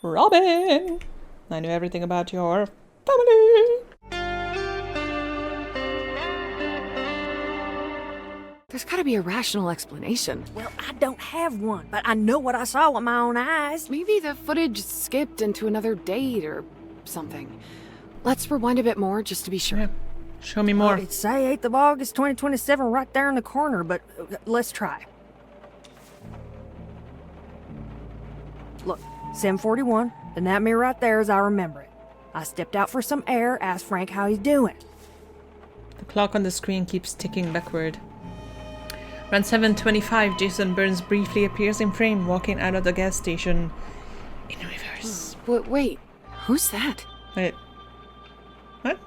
Robin! I knew everything about your family! There's gotta be a rational explanation. Well, I don't have one, but I know what I saw with my own eyes. Maybe the footage skipped into another date or something. Let's rewind a bit more just to be sure. Yeah. Show me more. It'd say 8th of August, 2027 right there in the corner, but let's try. Look, 7:41, the nightmare right there as I remember it. I stepped out for some air, asked Frank how he's doing. The clock on the screen keeps ticking backward. Around 7:25, Jason Burns briefly appears in frame, walking out of the gas station in reverse. Wait, who's that? Wait. What?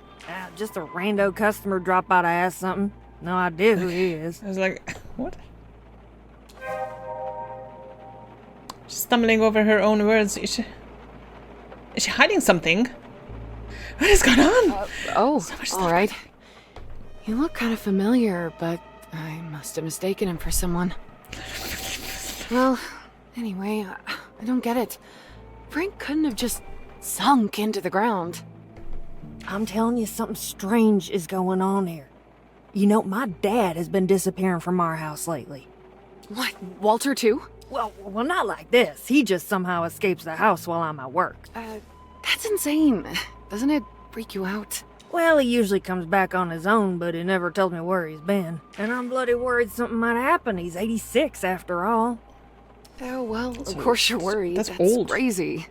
Just a rando customer dropped by to ask something. No idea who he is. I was like, what? Stumbling over her own words. Is she hiding something? What is going on? Alright. You look kind of familiar, but I must have mistaken him for someone. Well, anyway, I don't get it. Frank couldn't have just sunk into the ground. I'm telling you, something strange is going on here. You know, my dad has been disappearing from our house lately. What, Walter too? Well, not like this. He just somehow escapes the house while I'm at work. That's insane. Doesn't it freak you out? Well, he usually comes back on his own, but he never tells me where he's been. And I'm bloody worried something might happen. He's 86 after all. Oh, well, of course you're worried. That's old. Crazy.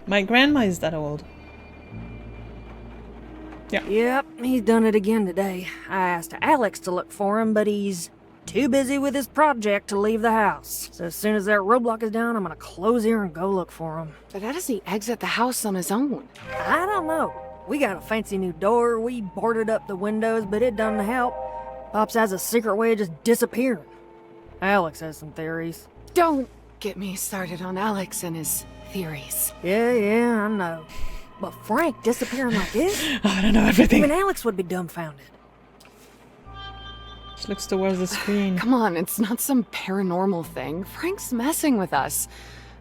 My grandma is that old. Yeah. Yep, he's done it again today. I asked Alex to look for him, but he's too busy with his project to leave the house. So as soon as that roadblock is down, I'm gonna close here and go look for him. But how does he exit the house on his own? I don't know. We got a fancy new door, we boarded up the windows, but it doesn't help. Pops has a secret way of just disappearing. Alex has some theories. Don't get me started on Alex and his theories. Yeah, I know. But Frank disappearing like this? I don't know everything. Even Alex would be dumbfounded. She looks towards the screen. Come on, it's not some paranormal thing. Frank's messing with us.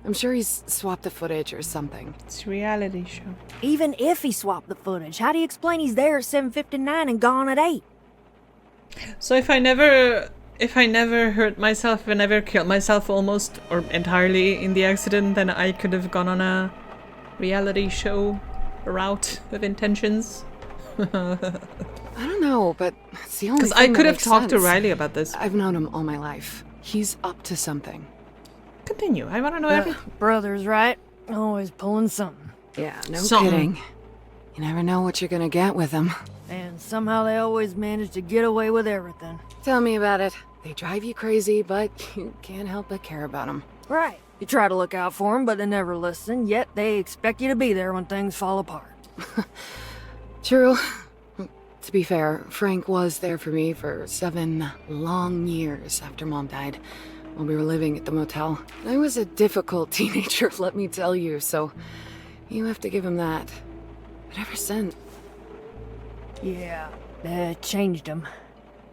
I'm sure he's swapped the footage or something. It's a reality show. Even if he swapped the footage, how do you explain he's there at 7:59 and gone at 8? So if I never hurt myself, if I never killed myself almost or entirely in the accident, then I could have gone on a reality show route with intentions. I don't know, but it's the only thing Because I could that have makes talked to sense. Riley about this. I've known him all my life. He's up to something. Continue. I want to know everything. Brothers, right? Always pulling something. Yeah, no Something. kidding. You never know what you're gonna get with them. And somehow they always manage to get away with everything. Tell me about it. They drive you crazy, but you can't help but care about them. Right. You try to look out for them, but they never listen, yet they expect you to be there when things fall apart. True. To be fair, Frank was there for me for 7 long years after Mom died, when we were living at the motel. I was a difficult teenager, let me tell you, so you have to give him that. But ever since... Yeah, that changed him.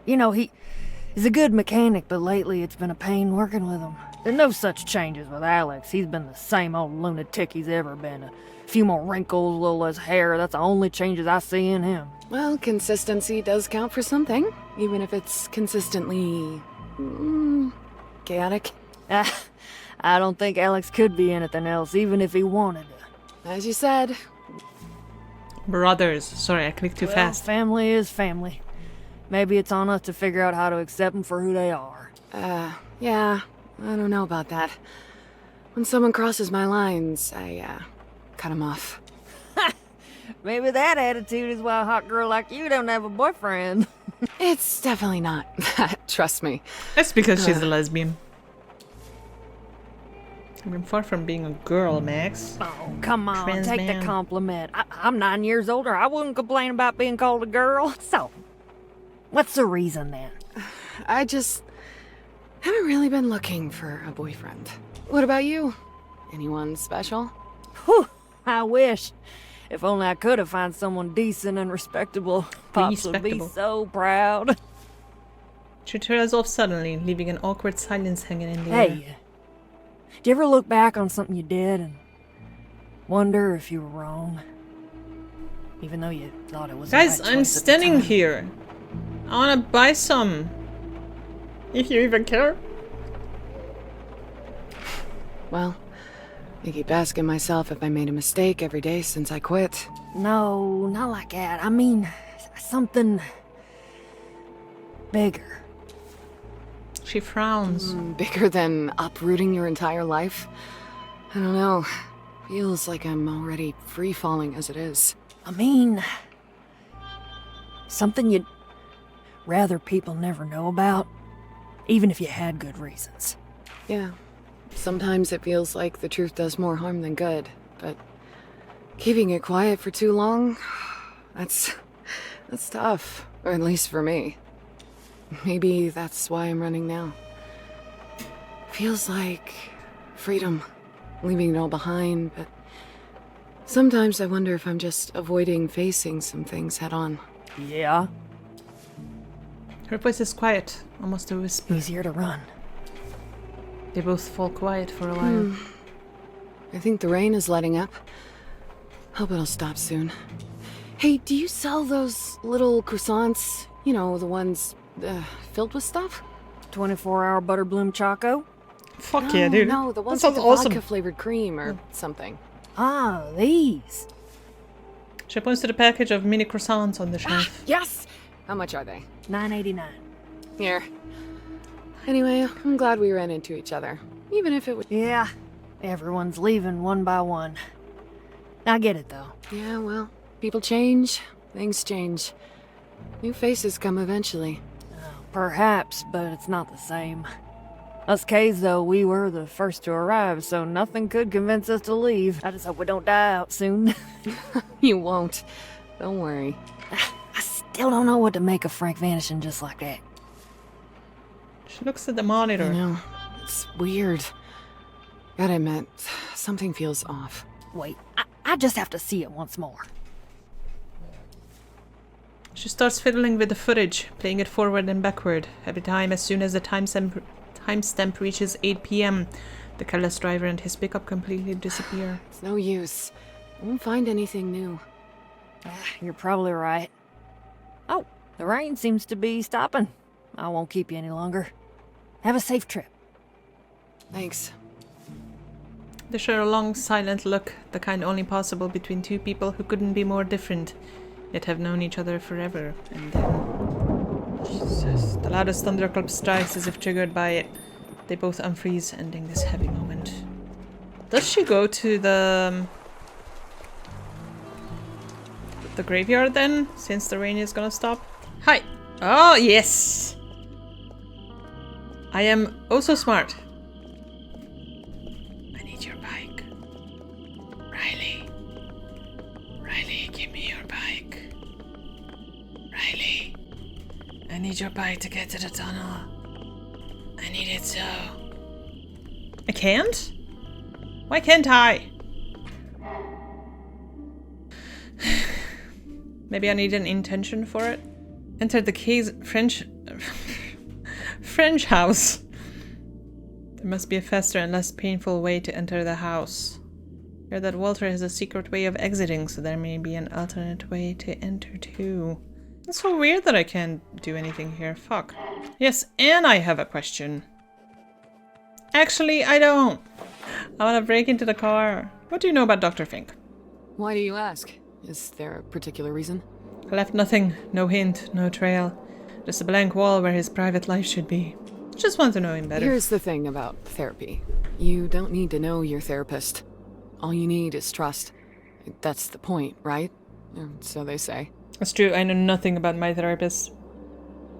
You know, he's a good mechanic, but lately it's been a pain working with him. There's no such changes with Alex. He's been the same old lunatic he's ever been. A few more wrinkles, a little less hair. That's the only changes I see in him. Well, consistency does count for something, even if it's consistently... chaotic. I don't think Alex could be anything else, even if he wanted to. As you said. Brothers. Sorry, I clicked too fast. Family is family. Maybe it's on us to figure out how to accept them for who they are. Yeah, I don't know about that. When someone crosses my lines, I, cut them off. Maybe that attitude is why a hot girl like you don't have a boyfriend. It's definitely not that, trust me. That's because she's a lesbian. I'm far from being a girl, Max. Oh, come on, Trans take man. the compliment. I'm 9 years older. I wouldn't complain about being called a girl. So, what's the reason then? I just haven't really been looking for a boyfriend. What about you? Anyone special? Whew, I wish. If only I could have found someone decent and respectable. Pops would be Respectable. so proud. She trails off suddenly, leaving an awkward silence hanging in the air. Hey, do you ever look back on something you did and Wonder if you were wrong. Even though you thought it was the Guys, right I'm choice at the standing time. here. I wanna buy some. If you even care. Well, I keep asking myself if I made a mistake every day since I quit. No, not like that. I mean, something bigger. She frowns. Bigger than uprooting your entire life? I don't know. Feels like I'm already free-falling as it is. I mean, something you'd rather people never know about, even if you had good reasons. Yeah. Sometimes it feels like the truth does more harm than good, but keeping it quiet for too long, that's tough. Or at least for me. Maybe that's why I'm running now. Feels like freedom, leaving it all behind, but sometimes I wonder if I'm just avoiding facing some things head on. Yeah, Her voice is quiet, almost a whisper. easier to run. They both fall quiet for a while. I think the rain is letting up. Hope it'll stop soon. Hey, do you sell those little croissants? You know, the ones filled with stuff? 24-hour butter bloom choco? Fuck yeah, dude. No, the ones that with sounds the awesome. vodka-flavored cream or something. Ah, these. She points to the package of mini croissants on the shelf. Yes! How much are they? $9.89. Here. Anyway, I'm glad we ran into each other. Even if it was... Yeah, everyone's leaving one by one. I get it, though. Yeah, well, people change. Things change. New faces come eventually. Perhaps, but it's not the same. Us K's, though, we were the first to arrive, so nothing could convince us to leave. I just hope we don't die out soon. You won't. Don't worry. I still don't know what to make of Frank vanishing just like that. She looks at the monitor. I know. It's weird. Gotta admit, something feels off. Wait, I just have to see it once more. She starts fiddling with the footage, playing it forward and backward. Every time, as soon as the timestamp reaches 8 p.m., the careless driver and his pickup completely disappear. It's no use. I won't find anything new. You're probably right. Oh, the rain seems to be stopping. I won't keep you any longer. Have a safe trip. Thanks. They share a long, silent look, the kind only possible between two people who couldn't be more different, yet have known each other forever. And then... Jesus. The loudest thunderclap strikes as if triggered by it. They both unfreeze, ending this heavy moment. Does she go to the graveyard then, since the rain is gonna stop? Hi! Oh, yes! I am oh so smart. I need your bike. Riley. Riley, give me your bike. Riley. I need your bike to get to the tunnel. I need it so. I can't? Why can't I? Maybe I need an intention for it. Enter the K's French house. There must be a faster and less painful way to enter the house. Hear that Walter has a secret way of exiting, so there may be an alternate way to enter too. It's so weird that I can't do anything here. Fuck. Yes, and I have a question. Actually, I don't. I want to break into the car. What do you know about Dr. Fink? Why do you ask? Is there a particular reason? I left nothing. No hint, no trail. Just a blank wall where his private life should be. Just want to know him better. Here's the thing about therapy. You don't need to know your therapist. All you need is trust. That's the point, right? So they say. That's true. I know nothing about my therapist.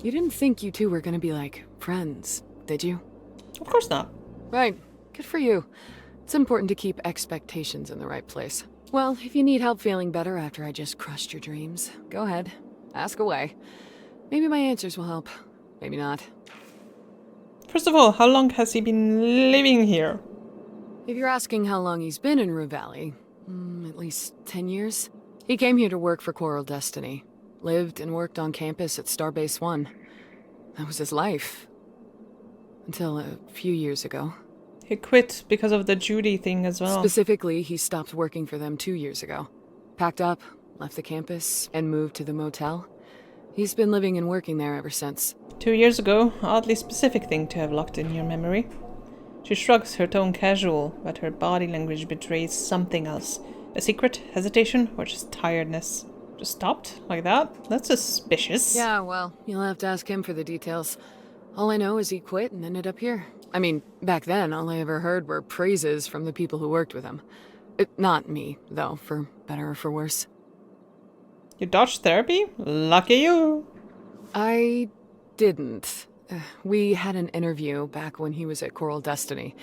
You didn't think you two were gonna be like friends, did you? Of course not. Right. Good for you. It's important to keep expectations in the right place. Well, if you need help feeling better after I just crushed your dreams, go ahead. Ask away. Maybe my answers will help. Maybe not. First of all, how long has he been living here? If you're asking how long he's been in RUE Valley, at least 10 years. He came here to work for Coral Destiny. Lived and worked on campus at Starbase 1. That was his life. Until a few years ago. He quit because of the Judy thing as well. Specifically, he stopped working for them 2 years ago. Packed up, left the campus, and moved to the motel. He's been living and working there ever since. 2 years ago, oddly specific thing to have locked in your memory. She shrugs, her tone casual, but her body language betrays something else. A secret, hesitation, or just tiredness. Just stopped? Like that? That's suspicious. Yeah, well, you'll have to ask him for the details. All I know is he quit and ended up here. I mean, back then, all I ever heard were praises from the people who worked with him. Not me, though, for better or for worse. You dodged therapy? Lucky you! I didn't. We had an interview back when he was at Coral Destiny.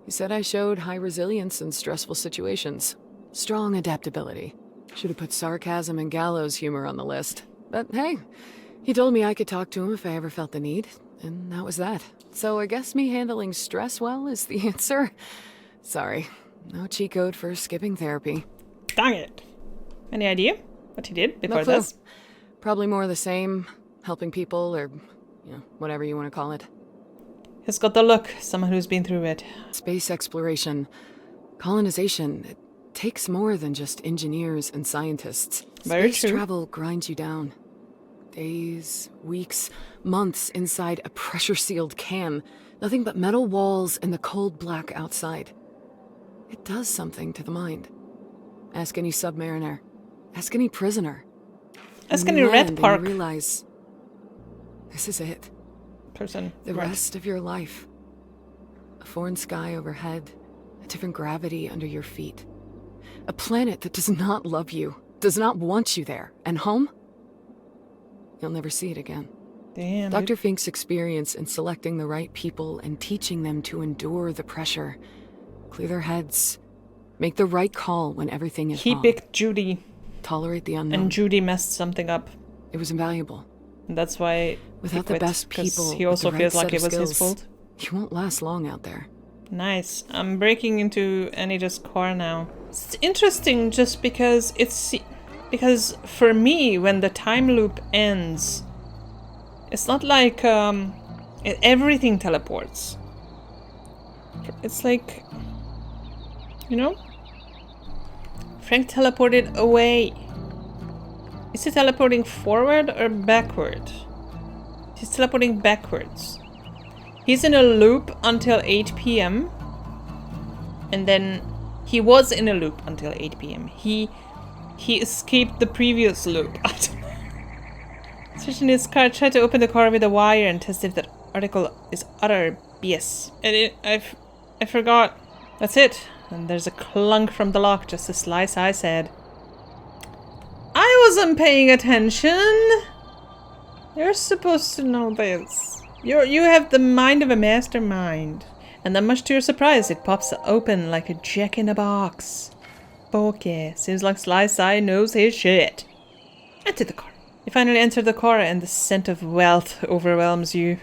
He said I showed high resilience in stressful situations. Strong adaptability. Should have put sarcasm and gallows humor on the list. But hey, he told me I could talk to him if I ever felt the need, and that was that. So I guess me handling stress well is the answer. Sorry, no cheat code for skipping therapy. Dang it. Any idea what he did before No clue. this? Probably more of the same, helping people or, whatever you want to call it. He's got the look, someone who's been through it. Space exploration, colonization, it takes more than just engineers and scientists. Very Space true. travel grinds you down. Days, weeks, months inside a pressure-sealed can. Nothing but metal walls and the cold black outside. It does something to the mind. Ask any submariner. Ask any prisoner. Ask When any you Red land and Park you realize this is it. person. The Right. rest of your life. A foreign sky overhead, a different gravity under your feet. A planet that does not love you, does not want you there. And home? You'll never see it again. Damn. Dr. Fink's experience in selecting the right people and teaching them to endure the pressure, clear their heads, make the right call when everything is He wrong, picked Judy, tolerate the unknown. and Judy messed something up. It was invaluable. And that's why Without he the quit, best 'cause people, he with also the feels right like it set was of his skills, fault. You won't last long out there. Nice. I'm breaking into Anita's car now. It's interesting just because because for me, when the time loop ends, it's not like everything teleports. It's like, Frank teleported away. Is he teleporting forward or backward? He's teleporting backwards. He's in a loop until 8 p.m. And then he was in a loop until 8 p.m. He escaped the previous loop. Switching his car, tried to open the car with a wire and test if that article is utter BS. And I forgot. That's it. And there's a clunk from the lock, just as Slice I said. I wasn't paying attention. You're supposed to know this. You have the mind of a mastermind. And then much to your surprise, it pops open like a jack in a box. Okay, seems like Slice Eye knows his shit. Enter the car. You finally enter the car and the scent of wealth overwhelms you.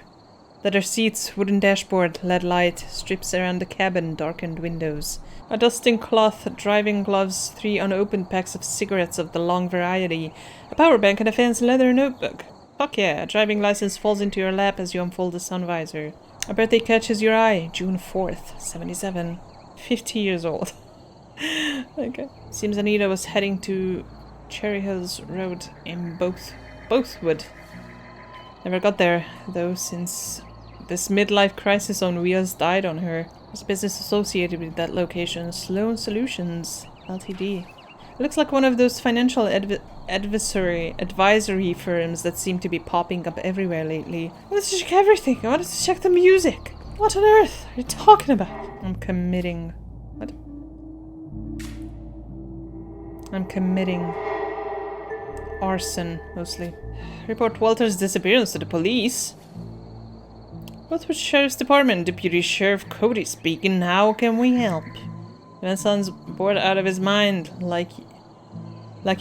Leather seats, wooden dashboard, LED light, strips around the cabin, darkened windows. A dusting cloth, driving gloves, 3 unopened packs of cigarettes of the long variety, a power bank and a fancy leather notebook. Fuck yeah, a driving license falls into your lap as you unfold the sun visor. A birthday catches your eye, June 4th, 77. 50 years old. Okay. Seems Anita was heading to Cherry Hills Road in Bothwood. Never got there, though, since this midlife crisis on wheels died on her. There's business associated with that location, Sloan Solutions, Ltd. It looks like one of those financial advisory firms that seem to be popping up everywhere lately. I wanted to check everything. I wanted to check the music. What on earth are you talking about? I'm committing arson, mostly. Report Walter's disappearance to the police. Bothwood Sheriff's Department, Deputy Sheriff Cody speaking. How can we help? My son's bored out of his mind, like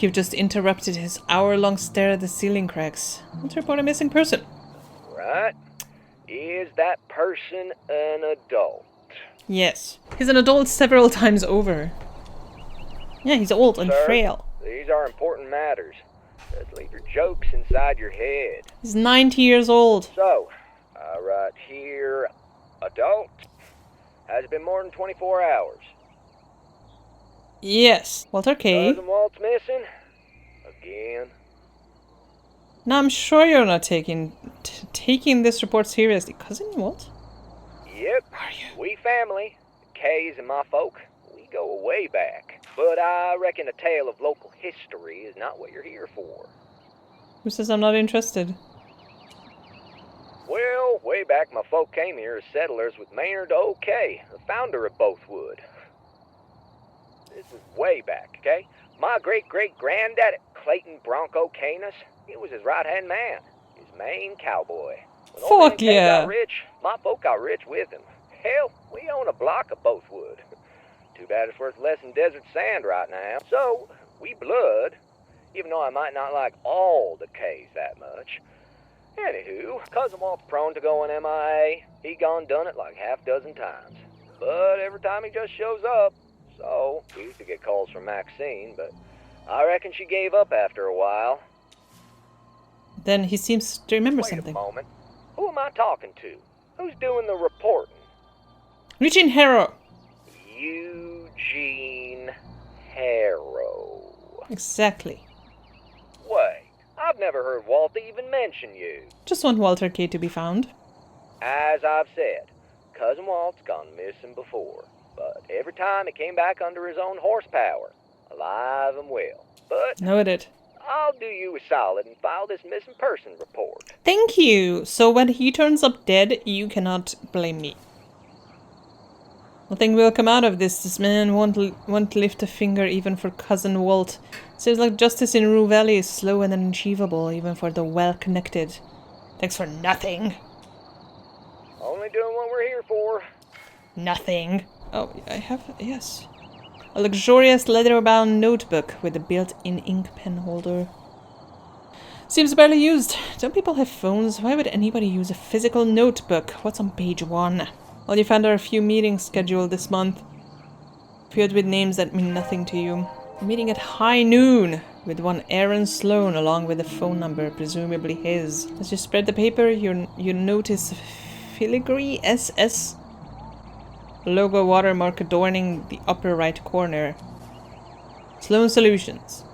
you've just interrupted his hour-long stare at the ceiling cracks. Let's report a missing person. Right. Is that person an adult? Yes. He's an adult several times over. Yeah, he's old and Sir, frail. These are important matters. Just leave your jokes inside your head. He's 90 years old. So, I write here, adult. Has it been more than 24 hours? Yes. Walter K. Cousin Walt's missing? Again? Now I'm sure you're not taking this report seriously. Cousin Walt? Yep. Are you? We family. The K's and my folk. We go way back. But I reckon a tale of local history is not what you're here for. Who says I'm not interested? Well, way back my folk came here as settlers with Maynard O.K., the founder of Bothwood. This is way back, okay? My great-great-granddad, Clayton Bronco Canis, he was his right-hand man, his main cowboy. When old man Fuck Kay yeah! got rich, my folk got rich with him. Hell, we own a block of Bothwood. Too bad it's worth less than desert sand right now. So, we blood, even though I might not like all the K's that much. Anywho, Cousin Walt's prone to going MIA. He gone done it like half dozen times. But every time he just shows up. So, we used to get calls from Maxine, but I reckon she gave up after a while. Then he seems to remember Wait something. a moment. Who am I talking to? Who's doing the reporting? Eugene Harrow! Eugene Harrow. Exactly. Wait, I've never heard Walt even mention you. Just want Walter K to be found. As I've said, Cousin Walt's gone missing before, but every time he came back under his own horsepower, alive and well. But Noted. I'll do you a solid and file this missing person report. Thank you! So when he turns up dead, you cannot blame me. Nothing will come out of this. This man won't lift a finger even for Cousin Walt. Seems like justice in RUE Valley is slow and unachievable, even for the well-connected. Thanks for nothing. Only doing what we're here for. Nothing. Oh, I have... yes. A luxurious leather-bound notebook with a built-in ink pen holder. Seems barely used. Don't people have phones? Why would anybody use a physical notebook? What's on page 1? All you found are a few meetings scheduled this month. Filled with names that mean nothing to you. A meeting at high noon with one Aaron Sloan along with a phone number, presumably his. As you spread the paper, you notice filigree SS logo watermark adorning the upper right corner. Sloan Solutions.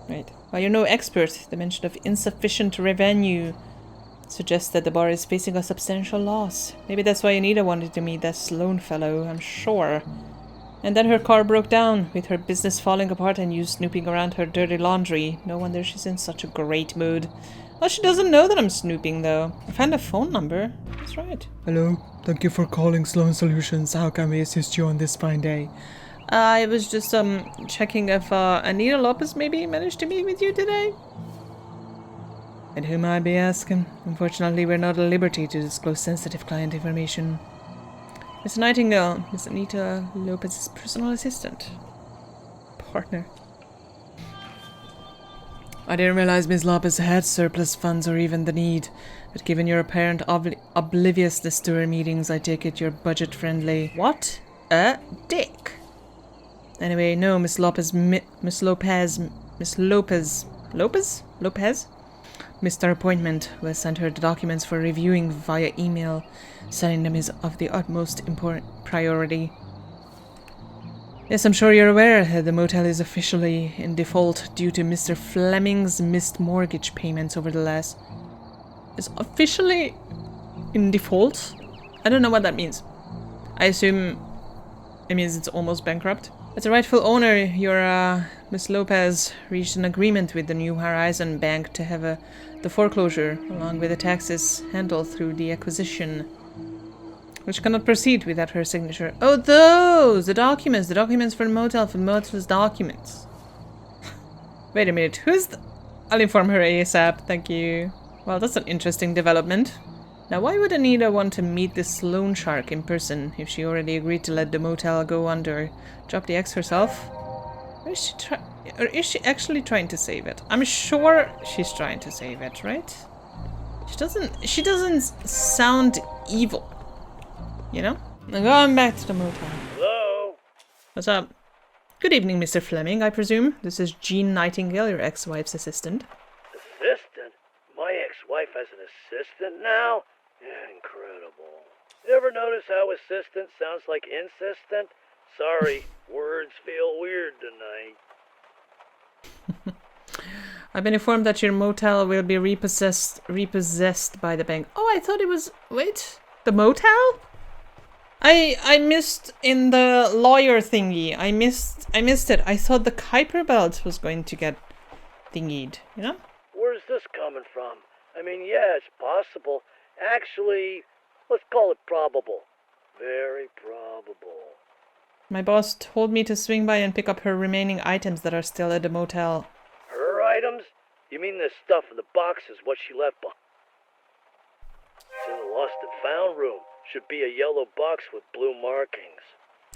Right. While you're no expert, the mention of insufficient revenue suggests that the bar is facing a substantial loss. Maybe that's why Anita wanted to meet that Sloan fellow, I'm sure. And then her car broke down, with her business falling apart and you snooping around her dirty laundry. No wonder she's in such a great mood. Well, she doesn't know that I'm snooping, though. I found a phone number. That's right. Hello, thank you for calling Sloan Solutions. How can we assist you on this fine day? I was just checking if Anita Lopez maybe managed to meet with you today. And who might be asking? Unfortunately, we're not at liberty to disclose sensitive client information. Miss Nightingale, Miss Anita Lopez's personal assistant. Partner. I didn't realize Ms. Lopez had surplus funds or even the need, but given your apparent obliviousness to her meetings, I take it you're budget-friendly. What a dick. Anyway, no, Miss Lopez missed our appointment. We'll send her the documents for reviewing via email. Sending them is of the utmost priority. Yes, I'm sure you're aware that the motel is officially in default due to Mr. Fleming's missed mortgage payments over the last... Is officially in default? I don't know what that means. I assume it means it's almost bankrupt. As a rightful owner, your Miss Lopez reached an agreement with the New Horizon Bank to have the foreclosure, along with the taxes, handled through the acquisition, which cannot proceed without her signature. Oh, those! The documents for the motel's documents. Wait a minute, who's the... I'll inform her ASAP, thank you. Well, that's an interesting development. Now, why would Anita want to meet this loan shark in person if she already agreed to let the motel go under? Drop the X herself? Or is she actually trying to save it? I'm sure she's trying to save it, right? She doesn't sound evil. You know? I'm going back to the motel. Hello? What's up? Good evening, Mr. Fleming, I presume. This is Jean Nightingale, your ex-wife's assistant. Assistant? My ex-wife has an assistant now? Incredible. You ever notice how assistant sounds like insistent? Sorry, words feel weird tonight. I've been informed that your motel will be repossessed by the bank. Oh, I thought it was... Wait, the motel? I missed in the lawyer thingy. I missed it. I thought the Kuiper belt was going to get thingied, you know? Where's this coming from? I mean, yeah, it's possible. Actually, let's call it probable. Very probable. My boss told me to swing by and pick up her remaining items that are still at the motel. Her items? You mean this stuff in the boxes, what she left behind? It's in the lost and found room. Should be a yellow box with blue markings.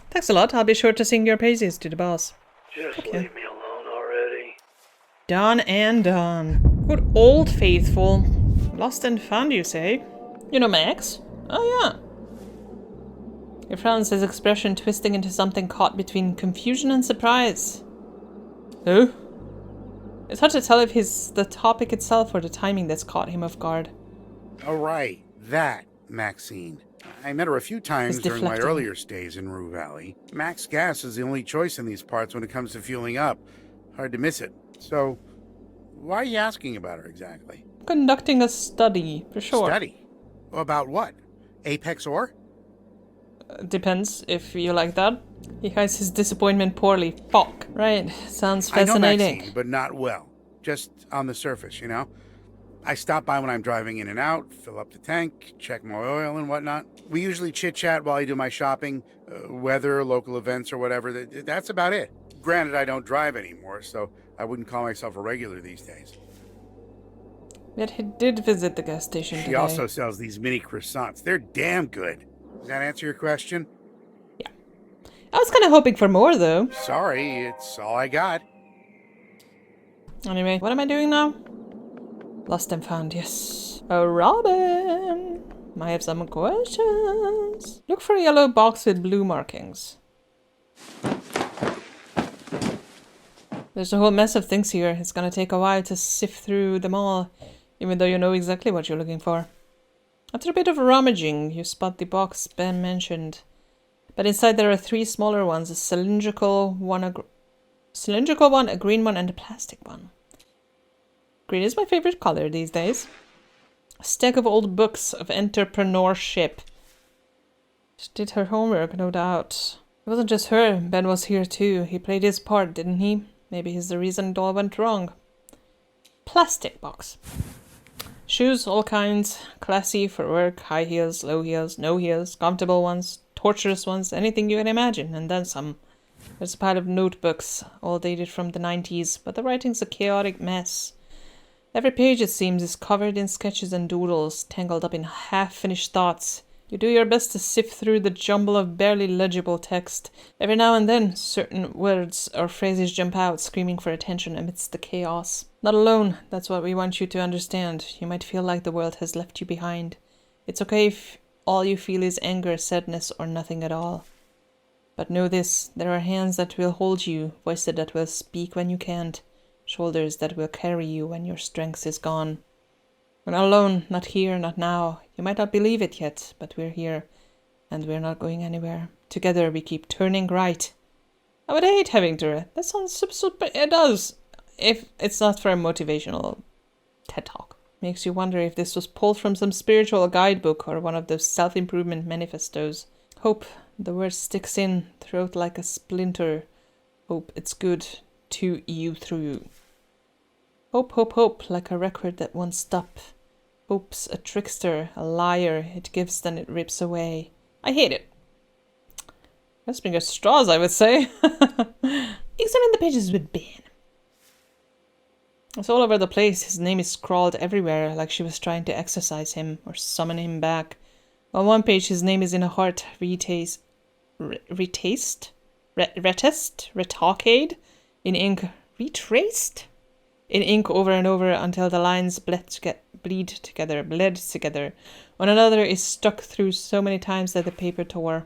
Thanks a lot. I'll be sure to sing your praises to the boss. Just Okay. leave me alone already. Done and done. Good old faithful. Lost and found, you say? You know Max? Oh yeah. He frowns, his expression twisting into something caught between confusion and surprise. Who? It's hard to tell if he's the topic itself or the timing that's caught him off guard. Oh, right. That Maxine. I met her a few times He's during my deflecting. earlier stays in RUE Valley. Max gas is the only choice in these parts when it comes to fueling up. Hard to miss it. So, why are you asking about her exactly? Conducting a study, for sure. Study? About what? Apex ore? Depends if you like that. He hides his disappointment poorly. Fuck. Right. Sounds I know fascinating. Maxine, but not well. Just on the surface, you know? I stop by when I'm driving in and out, fill up the tank, check my oil and whatnot. We usually chit-chat while I do my shopping, weather, local events or whatever. That's about it. Granted, I don't drive anymore, so I wouldn't call myself a regular these days. Yet he did visit the gas station She today. also sells these mini croissants. They're damn good. Does that answer your question? I was kind of hoping for more, though. Sorry, it's all I got. Anyway, what am I doing now? Lost and found, yes. Oh, Robin! I have some questions. Look for a yellow box with blue markings. There's a whole mess of things here. It's gonna take a while to sift through them all, even though you know exactly what you're looking for. After a bit of rummaging, you spot the box Ben mentioned. But inside there are three smaller ones, a cylindrical one, a green one, and a plastic one. Green is my favorite color these days. A stack of old books of entrepreneurship. She did her homework, no doubt. It wasn't just her, Ben was here too. He played his part, didn't he? Maybe he's the reason it all went wrong. Plastic box. Shoes, all kinds. Classy for work, high heels, low heels, no heels, comfortable ones, torturous ones, anything you can imagine, and then some. There's a pile of notebooks, all dated from the 90s, but the writing's a chaotic mess. Every page, it seems, is covered in sketches and doodles, tangled up in half-finished thoughts. You do your best to sift through the jumble of barely legible text. Every now and then, certain words or phrases jump out, screaming for attention amidst the chaos. Not alone, that's what we want you to understand. You might feel like the world has left you behind. It's okay if all you feel is anger, sadness, or nothing at all. But know this, there are hands that will hold you, voices that will speak when you can't, shoulders that will carry you when your strength is gone. We're not alone, not here, not now. You might not believe it yet, but we're here, and we're not going anywhere. Together we keep turning right. I would hate having to... That sounds super... It does. If it's not for a motivational TED Talk. Makes you wonder if this was pulled from some spiritual guidebook or one of those self-improvement manifestos. Hope, the word sticks in, throat like a splinter. Hope it's good to you through. Hope, hope, hope, like a record that won't stop. Hope's a trickster, a liar. It gives, then it rips away. I hate it. Grasping at straws, I would say. Examine the pages with Ben. It's all over the place. His name is scrawled everywhere, like she was trying to exorcise him or summon him back. On one page, his name is in a heart retaced, retocade, in ink, retraced? In ink over and over until the lines bled together. On another is stuck through so many times that the paper tore.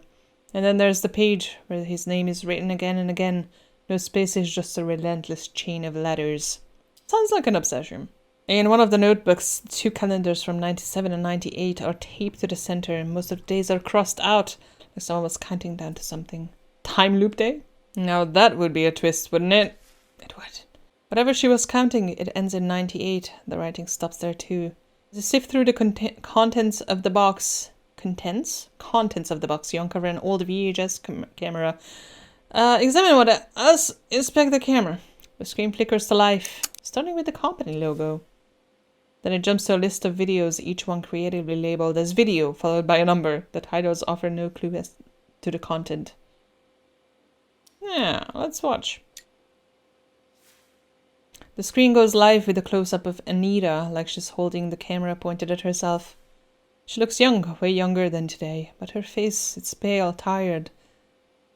And then there's the page where his name is written again and again. No spaces, just a relentless chain of letters. Sounds like an obsession. In one of the notebooks, 2 calendars from 97 and 98 are taped to the center, and most of the days are crossed out, like someone was counting down to something. Time loop day? Now that would be a twist, wouldn't it? It would. Whatever she was counting, it ends in 98. The writing stops there too. As you sift through the contents of the box... Contents of the box. You uncover an old VHS camera. Examine what else. Inspect the camera. The screen flickers to life, starting with the company logo. Then it jumps to a list of videos, each one creatively labeled as video, followed by a number. The titles offer no clue as to the content. Yeah, let's watch. The screen goes live with a close-up of Anita, like she's holding the camera pointed at herself. She looks young, way younger than today, but her face, it's pale, tired,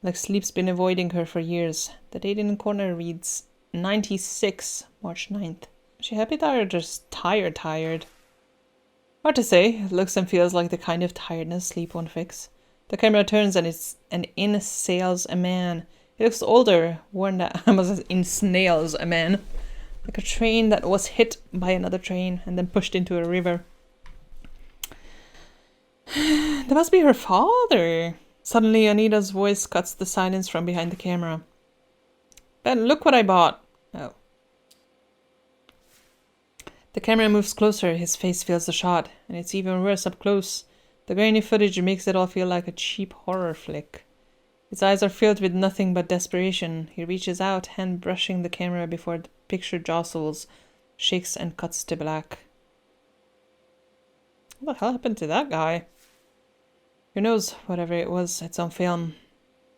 like sleep's been avoiding her for years. The date in the corner reads 96, March 9th. Is she happy tired or just tired? Hard to say. It looks and feels like the kind of tiredness sleep won't fix. The camera turns and in sails a man. He looks older, worn that in snails a man. Like a train that was hit by another train and then pushed into a river. That must be her father. Suddenly, Anita's voice cuts the silence from behind the camera. Ben, look what I bought. Oh. The camera moves closer, his face fills the shot, and it's even worse up close. The grainy footage makes it all feel like a cheap horror flick. His eyes are filled with nothing but desperation. He reaches out, hand brushing the camera before the picture jostles, shakes and cuts to black. What the hell happened to that guy? Who knows, whatever it was, it's on film.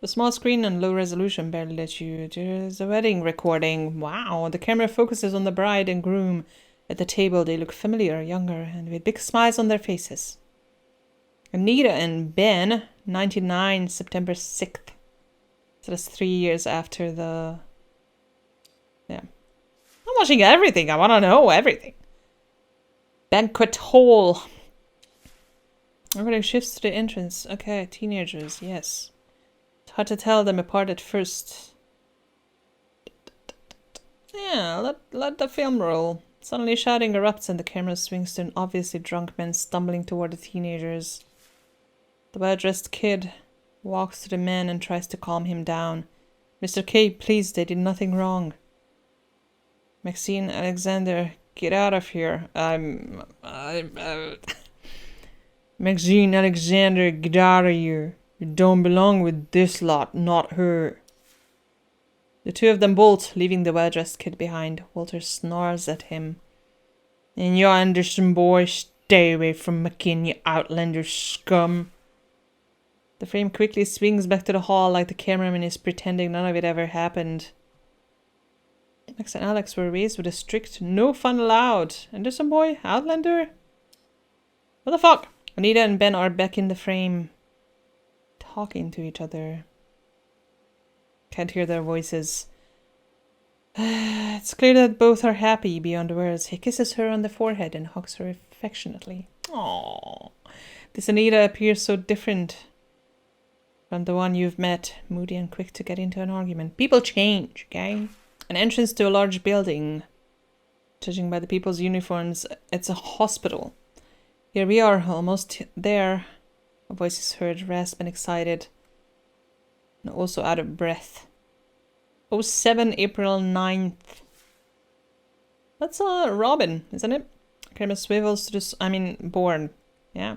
The small screen and low resolution barely let you. There's a wedding recording. Wow, the camera focuses on the bride and groom. At the table, they look familiar, younger, and with big smiles on their faces. Anita and Ben, 99, September 6th. So that's 3 years after the... Yeah. I'm watching everything. I want to know everything. Banquet hall. Everything shifts to the entrance. Okay, teenagers, yes. It's hard to tell them apart at first. Yeah, let the film roll. Suddenly shouting erupts and the camera swings to an obviously drunk man stumbling toward the teenagers. The well-dressed kid walks to the man and tries to calm him down. Mr. K, please, they did nothing wrong. Maxine Alexander, get out of here. Maxine Alexander, get out of here. You don't belong with this lot, not her. The two of them bolt, leaving the well-dressed kid behind. Walter snarls at him. And you Anderson boy, stay away from McKin, you outlander scum. The frame quickly swings back to the hall like the cameraman is pretending none of it ever happened. Max and Alex were raised with a strict no fun allowed. Anderson boy, outlander? What the fuck? Anita and Ben are back in the frame, talking to each other. Can't hear their voices. It's clear that both are happy beyond words. He kisses her on the forehead and hugs her affectionately. Aww. This Anita appears so different from the one you've met. Moody and quick to get into an argument. People change, okay? An entrance to a large building. Judging by the people's uniforms, it's a hospital. Here we are, almost there. A voice is heard, rasp and excited. And also out of breath. 07 April 9th. That's Robin, isn't it? Camera swivels to this. Born. Yeah.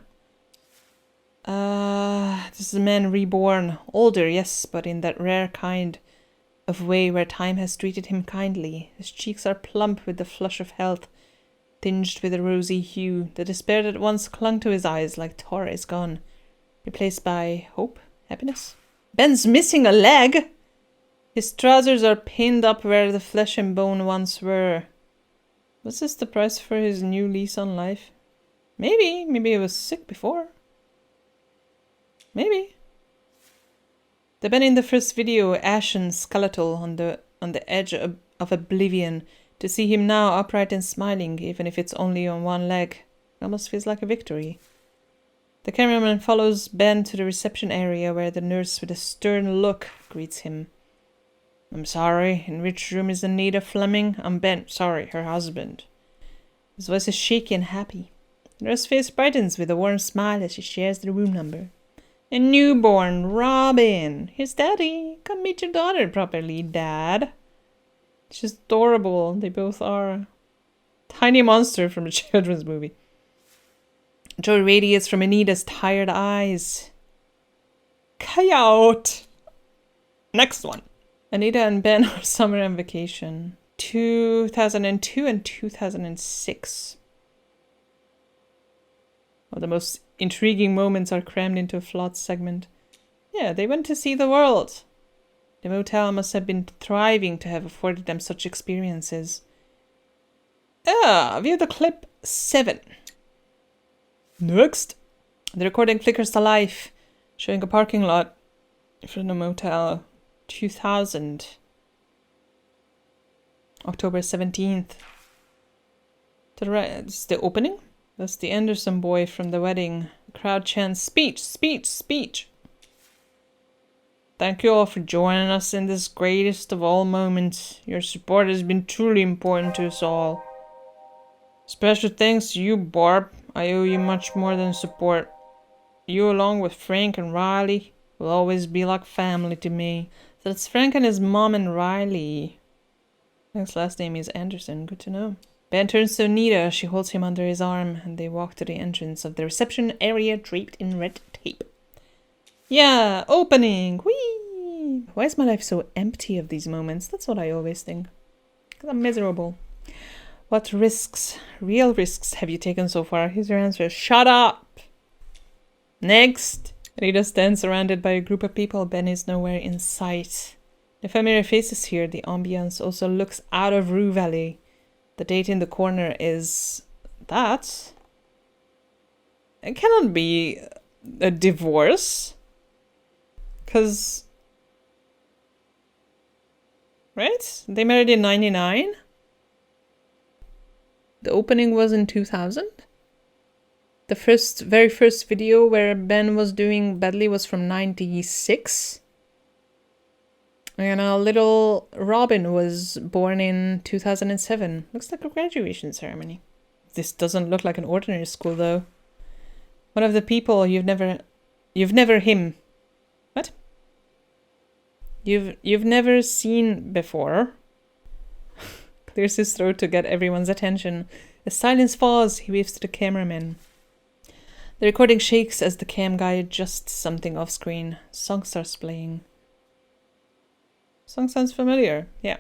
This is a man reborn. Older, yes, but in that rare kind of way where time has treated him kindly. His cheeks are plump with the flush of health, tinged with a rosy hue. The despair that once clung to his eyes like tar is gone, replaced by hope, happiness. Ben's missing a leg! His trousers are pinned up where the flesh and bone once were. Was this the price for his new lease on life? Maybe he was sick before. Maybe. The Ben in the first video, ashen, skeletal, on the edge of oblivion. To see him now upright and smiling, even if it's only on one leg, it almost feels like a victory. The cameraman follows Ben to the reception area where the nurse with a stern look greets him. I'm sorry, in which room is Anita Fleming? I'm Ben, sorry, her husband. His voice is shaky and happy. Nora's face brightens with a warm smile as she shares the room number. A newborn, Robin. Here's Daddy. Come meet your daughter properly, Dad. She's adorable. They both are. Tiny monster from a children's movie. Joy radiates from Anita's tired eyes. Coyote. Next one. Anita and Ben are summer on vacation. 2002 and 2006. Well, the most intriguing moments are crammed into a flawed segment. Yeah, they went to see the world. The motel must have been thriving to have afforded them such experiences. View the clip 7. Next. The recording flickers to life, showing a parking lot from the motel. 2000. October 17th. To the right, it's the opening. That's the Anderson boy from the wedding. The crowd chants, speech, speech, speech. Thank you all for joining us in this greatest of all moments. Your support has been truly important to us all. Special thanks to you, Barb. I owe you much more than support. You, along with Frank and Riley, will always be like family to me. So it's Frank and his mom and Riley. Frank's last name is Anderson. Good to know. Ben turns to Anita. She holds him under his arm, and they walk to the entrance of the reception area draped in red tape. Yeah, opening! Whee! Why is my life so empty of these moments? That's what I always think. Because I'm miserable. What risks, real risks, have you taken so far? Here's your answer. Shut up! Next! Anita stands surrounded by a group of people. Ben is nowhere in sight. The familiar faces here. The ambience also looks out of RUE Valley. The date in the corner is that. It cannot be a divorce. Because... Right? They married in 99? The opening was in 2000? The very first video where Ben was doing badly was from 96? And little Robin was born in 2007. Looks like a graduation ceremony. This doesn't look like an ordinary school, though. One of the people you've never him. What? You've never seen before. Clears his throat to get everyone's attention. As silence falls, he waves to the cameraman. The recording shakes as the cam guy adjusts something off screen. Song starts playing. Song sounds familiar, yeah.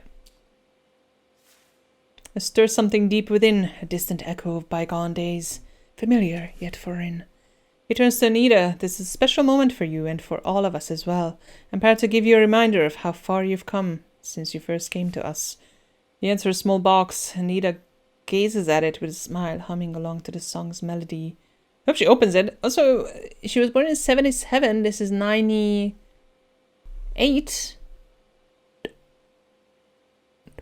It stirs something deep within, a distant echo of bygone days. Familiar, yet foreign. He turns to Anita. This is a special moment for you and for all of us as well. I'm proud to give you a reminder of how far you've come since you first came to us. He enters a small box. Anita gazes at it with a smile, humming along to the song's melody. I hope she opens it. Also, she was born in 77. This is 98.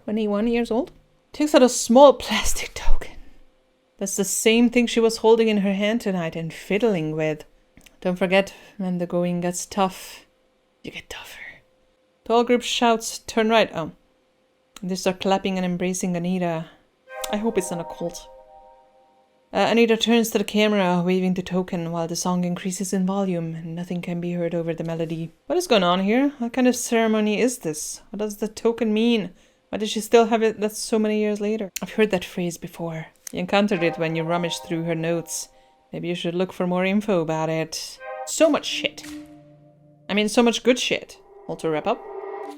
21 years old. Takes out a small plastic token. That's the same thing she was holding in her hand tonight and fiddling with. Don't forget, when the going gets tough, you get tougher. The whole group shouts, turn right. Oh. They start clapping and embracing Anita. I hope it's not a cult. Anita turns to the camera, waving the token while the song increases in volume and nothing can be heard over the melody. What is going on here? What kind of ceremony is this? What does the token mean? Why does she still have it that's so many years later? I've heard that phrase before. You encountered it when you rummaged through her notes. Maybe you should look for more info about it. So much shit. I mean, so much good shit. All to wrap up.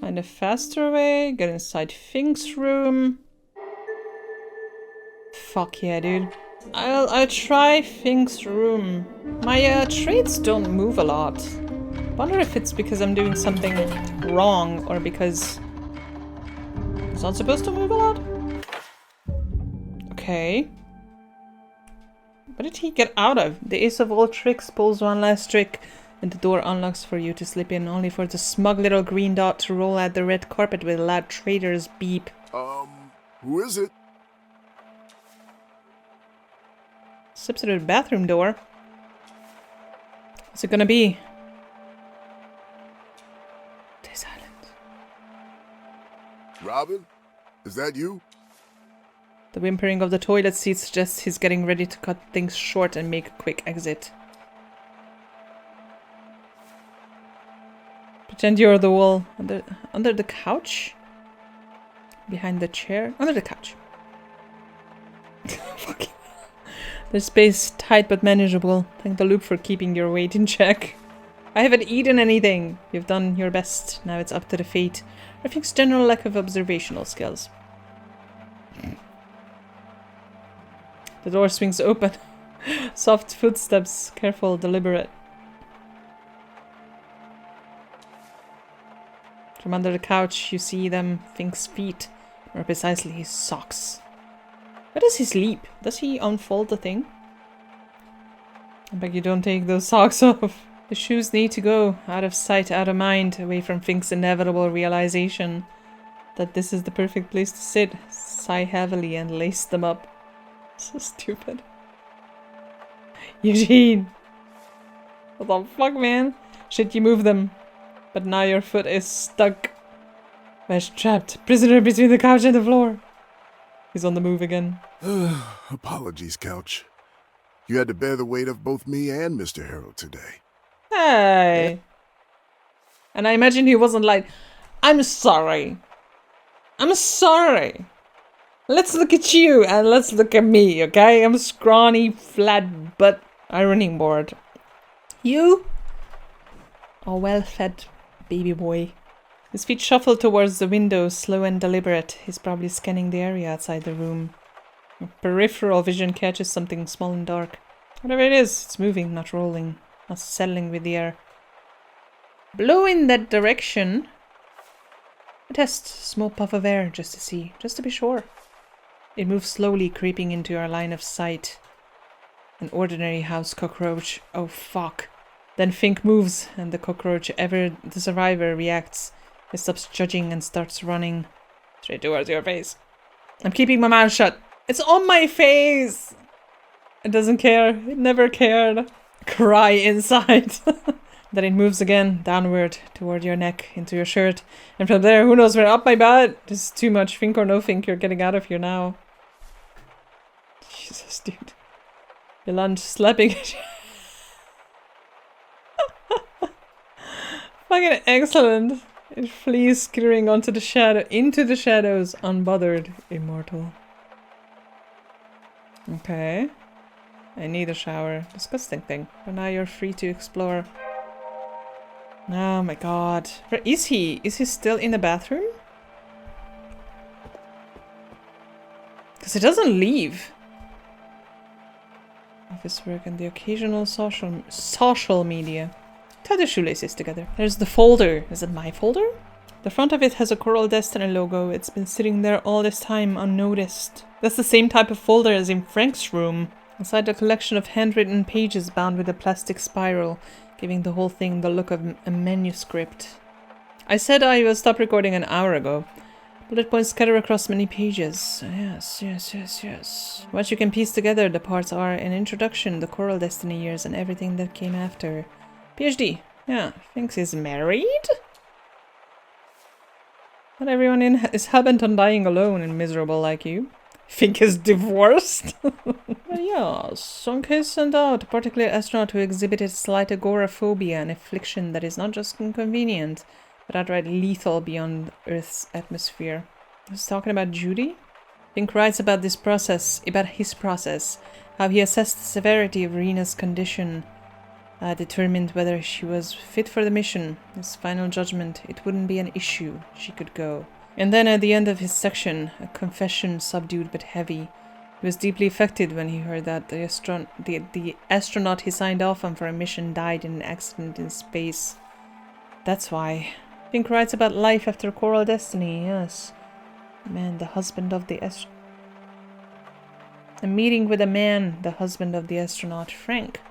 Find a faster way. Get inside Fink's room. Fuck yeah, dude. I'll try Fink's room. My traits don't move a lot. Wonder if it's because I'm doing something wrong or because it's not supposed to move a lot. Okay. What did he get out of? The ace of all tricks pulls one last trick, and the door unlocks for you to slip in, only for the smug little green dot to roll out the red carpet with a loud traitor's beep. Who is it? Slips through the bathroom door. What's it gonna be? Stay silent. Robin? Is that you? The whimpering of the toilet seat suggests he's getting ready to cut things short and make a quick exit. Pretend you're the wall. Under the couch? Behind the chair? Under the couch. Fuck you. The space tight but manageable. Thank the loop for keeping your weight in check. I haven't eaten anything. You've done your best. Now it's up to the fate. I think's general lack of observational skills. The door swings open. Soft footsteps. Careful, deliberate. From under the couch, you see them. Fink's feet. Or precisely his socks. Where does he sleep? Does he unfold the thing? I beg you don't take those socks off. The shoes need to go. Out of sight, out of mind. Away from Fink's inevitable realization that this is the perfect place to sit. Sigh heavily and lace them up. So stupid. Eugene! What the fuck, man? Shit, you move them. But now your foot is stuck. Mesh trapped. Prisoner between the couch and the floor. He's on the move again. Apologies, Couch. You had to bear the weight of both me and Mr. Harold today. Hey! And I imagine he wasn't like, I'm sorry. I'm sorry. Let's look at you and let's look at me, okay? I'm a scrawny, flat butt ironing board. You? A well-fed baby boy. His feet shuffle towards the window, slow and deliberate. He's probably scanning the area outside the room. Peripheral vision catches something small and dark. Whatever it is, it's moving, not rolling, not settling with the air. Blow in that direction. A test. Small puff of air, just to see, just to be sure. It moves slowly, creeping into our line of sight. An ordinary house cockroach. Oh fuck. Then Fink moves, and the cockroach, ever the survivor, reacts. It stops judging and starts running. Straight towards your face. I'm keeping my mouth shut. It's on my face! It doesn't care. It never cared. Cry inside. Then it moves again, downward, toward your neck, into your shirt. And from there, who knows where? Up my butt! This is too much. Fink or no Fink, you're getting out of here now. Jesus, dude. You lunge, slapping at you. Fucking excellent. It flees, skittering onto the into the shadows, unbothered, immortal. Okay. I need a shower. Disgusting thing. But now you're free to explore. Oh my god. Where is he? Is he still in the bathroom? Because he doesn't leave. Office work and the occasional social media. Tie the shoelaces together. There's the folder. Is it my folder? The front of it has a Coral Destiny logo. It's been sitting there all this time unnoticed. That's the same type of folder as in Frank's room. Inside a collection of handwritten pages bound with a plastic spiral, giving the whole thing the look of a manuscript. I said I will stop recording an hour ago. Bullet points scatter across many pages. Yes. What you can piece together, the parts are an introduction, the Coral Destiny years, and everything that came after. PhD. Yeah, thinks he's married? Not everyone is hell-bent on dying alone and miserable like you. Think he's divorced? Yeah, some case sent out a particular astronaut who exhibited slight agoraphobia, an affliction that is not just inconvenient, but outright lethal beyond Earth's atmosphere. He's talking about Judy? Fink writes about his process, how he assessed the severity of Rena's condition, determined whether she was fit for the mission. His final judgment, it wouldn't be an issue, she could go. And then at the end of his section, a confession subdued but heavy. He was deeply affected when he heard that the astronaut he signed off on for a mission died in an accident in space. That's why. Fink writes about life after Coral Destiny, yes. Man, the husband of the astronaut. A meeting with a man, the husband of the astronaut, Frank.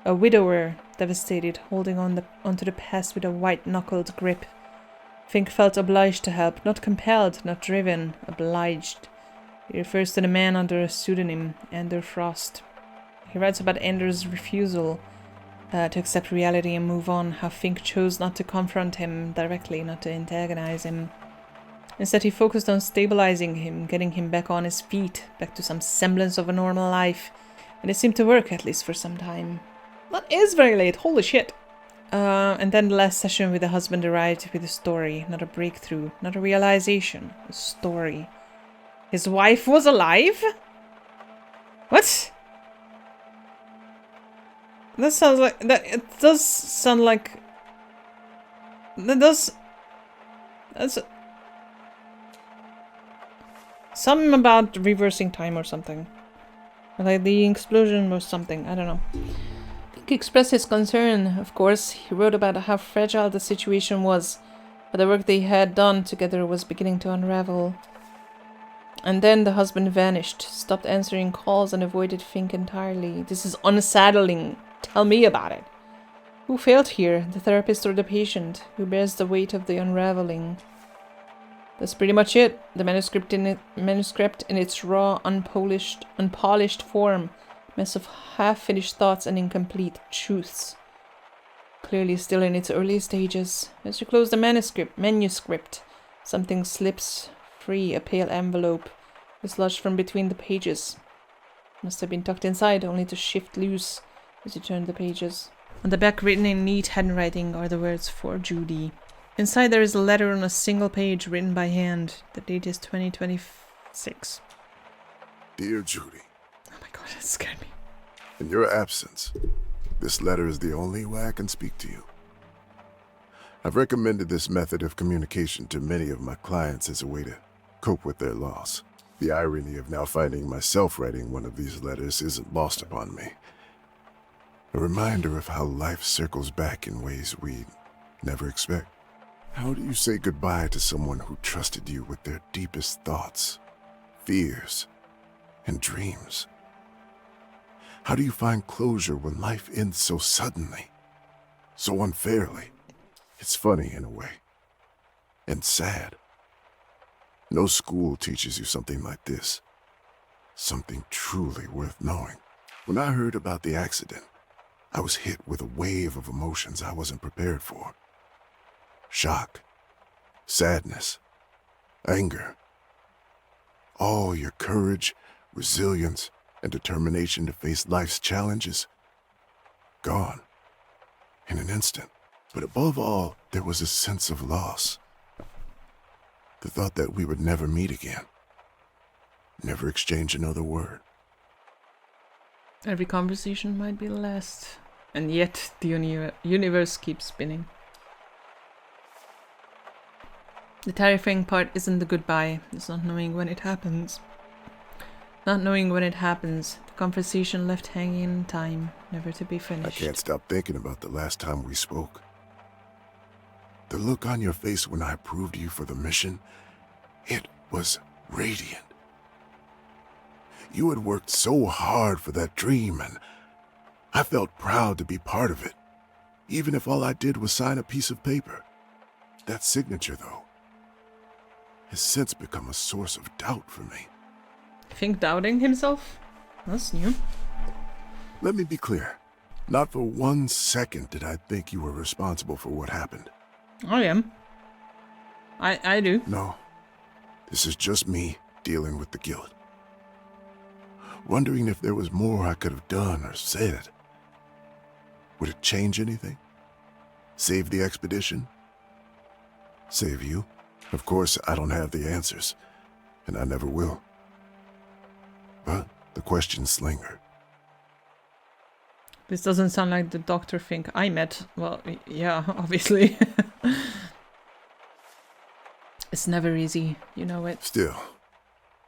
A widower, devastated, holding onto the past with a white-knuckled grip. Fink felt obliged to help, not compelled, not driven, obliged. He refers to the man under a pseudonym, Ender Frost. He writes about Ender's refusal to accept reality and move on, how Fink chose not to confront him directly, not to antagonize him. Instead, he focused on stabilizing him, getting him back on his feet, back to some semblance of a normal life. And it seemed to work, at least for some time. That is very late, holy shit. And then the last session with the husband arrived with a story, not a breakthrough, not a realization, a story. His wife was alive? What? That sounds like... It does sound like... That's... Something about reversing time or something. Like the explosion or something, I don't know. He expressed his concern, of course. He wrote about how fragile the situation was, but the work they had done together was beginning to unravel. And then the husband vanished, stopped answering calls and avoided Fink entirely. This is unsettling. Tell me about it. Who failed here, the therapist or the patient? Who bears the weight of the unraveling? That's pretty much it. The manuscript in its raw, unpolished form. Mess of half-finished thoughts and incomplete truths. Clearly still in its early stages. As you close the manuscript, something slips free. A pale envelope is lodged from between the pages. Must have been tucked inside, only to shift loose as you turn the pages. On the back, written in neat handwriting, are the words, "For Judy." Inside there is a letter on a single page, written by hand. The date is 2026. Dear Judy. Oh my god, that scared me. In your absence, this letter is the only way I can speak to you. I've recommended this method of communication to many of my clients as a way to cope with their loss. The irony of now finding myself writing one of these letters isn't lost upon me. A reminder of how life circles back in ways we never expect. How do you say goodbye to someone who trusted you with their deepest thoughts, fears, and dreams? How do you find closure when life ends so suddenly, so unfairly? It's funny in a way, and sad. No school teaches you something like this, something truly worth knowing. When I heard about the accident, I was hit with a wave of emotions I wasn't prepared for. Shock, sadness, anger. All your courage, resilience, and determination to face life's challenges, gone in an instant. But above all, there was a sense of loss. The thought that we would never meet again, never exchange another word. Every conversation might be the last, and yet the universe keeps spinning. The terrifying part isn't the goodbye, it's not knowing when it happens. Not knowing when it happens, the conversation left hanging in time, never to be finished. I can't stop thinking about the last time we spoke. The look on your face when I approved you for the mission, it was radiant. You had worked so hard for that dream, and I felt proud to be part of it, even if all I did was sign a piece of paper. That signature, though, has since become a source of doubt for me. Fink doubting himself? That's new. Let me be clear. Not for 1 second did I think you were responsible for what happened. I am. I do. No. This is just me dealing with the guilt. Wondering if there was more I could have done or said. Would it change anything? Save the expedition? Save you? Of course, I don't have the answers, and I never will. But the questions linger. This doesn't sound like the Dr. Fink I met. Well, yeah, obviously. It's never easy, you know it. Still,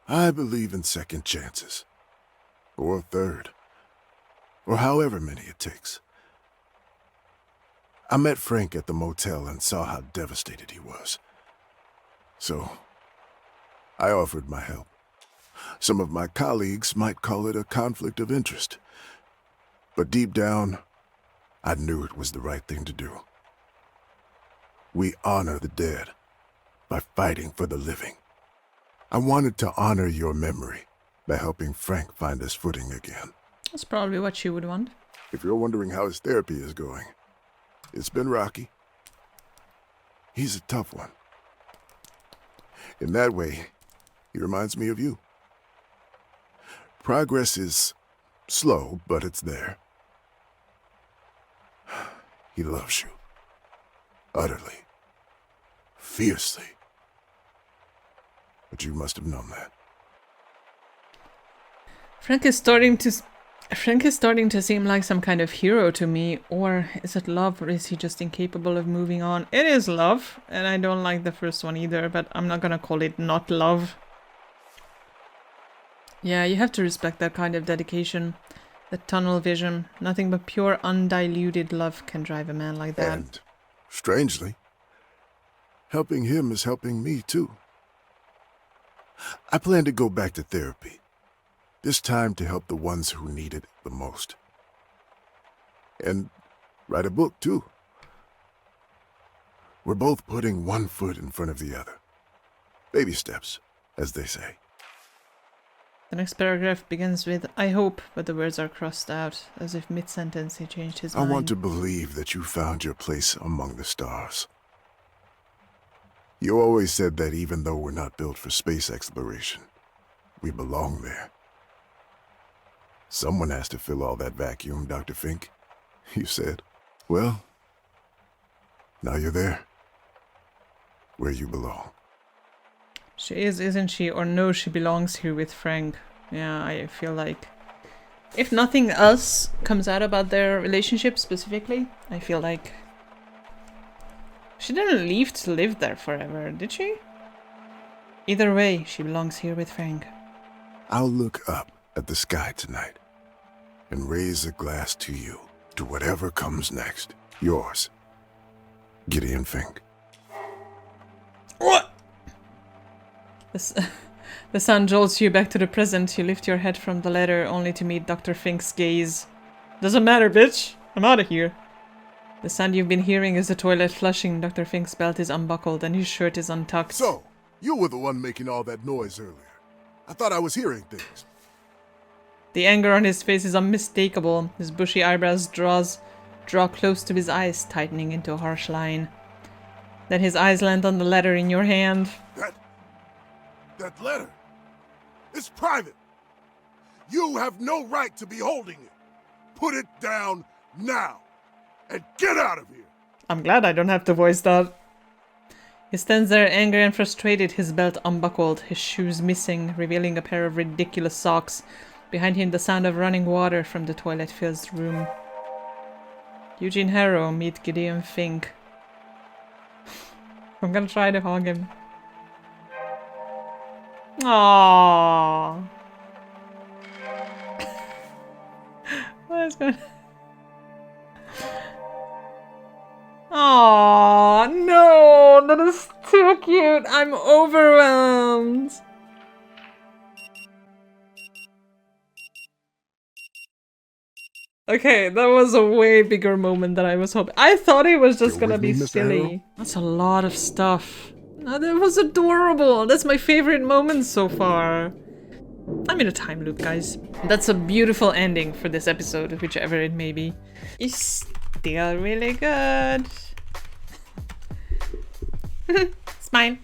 I believe in second chances. Or a third. Or however many it takes. I met Frank at the motel and saw how devastated he was. So, I offered my help. Some of my colleagues might call it a conflict of interest. But deep down, I knew it was the right thing to do. We honor the dead by fighting for the living. I wanted to honor your memory by helping Frank find his footing again. That's probably what you would want. If you're wondering how his therapy is going, it's been rocky. He's a tough one. In that way, he reminds me of you. Progress is slow, but it's there. He loves you. Utterly. Fiercely. But you must have known that. Frank is starting to seem like some kind of hero to me. Or is it love, or is he just incapable of moving on? It is love, and I don't like the first one either, but I'm not gonna call it not love. Yeah, you have to respect that kind of dedication. The tunnel vision. Nothing but pure, undiluted love can drive a man like that. And, strangely, helping him is helping me too. I plan to go back to therapy. This time to help the ones who need it the most. And write a book, too. We're both putting one foot in front of the other. Baby steps, as they say. The next paragraph begins with, I hope, but the words are crossed out, as if mid-sentence he changed his mind. I want to believe that you found your place among the stars. You always said that even though we're not built for space exploration, we belong there. Someone has to fill all that vacuum, Dr. Fink, you said. Well, now you're there. Where you belong. She is, isn't she? Or no, she belongs here with Frank. Yeah, I feel like... if nothing else comes out about their relationship specifically, I feel like... she didn't leave to live there forever, did she? Either way, she belongs here with Frank. I'll look up at the sky tonight and raise a glass to you, to whatever comes next. Yours, Gideon Fink. What? The sun jolts you back to the present. You lift your head from the letter only to meet Dr. Fink's gaze. Doesn't matter, bitch. I'm out of here. The sound you've been hearing is the toilet flushing. Dr. Fink's belt is unbuckled and his shirt is untucked. So, you were the one making all that noise earlier. I thought I was hearing things. The anger on his face is unmistakable. His bushy eyebrows draw close to his eyes, tightening into a harsh line. Then his eyes land on the letter in your hand. That letter. It's private. You have no right to be holding it. Put it down now. And get out of here. I'm glad I don't have to voice that. He stands there angry and frustrated, his belt unbuckled, his shoes missing, revealing a pair of ridiculous socks. Behind him, the sound of running water from the toilet fills the room. Eugene Harrow, meet Gideon Fink. I'm gonna try to hug him. Aww. What is going on? Aww, no, that is too cute. I'm overwhelmed. Okay, that was a way bigger moment than I was hoping. I thought it was just gonna be silly. That's a lot of stuff. Oh, that was adorable. That's my favorite moment so far. I'm in a time loop, guys. That's a beautiful ending for this episode, whichever it may be. It's still really good. It's mine.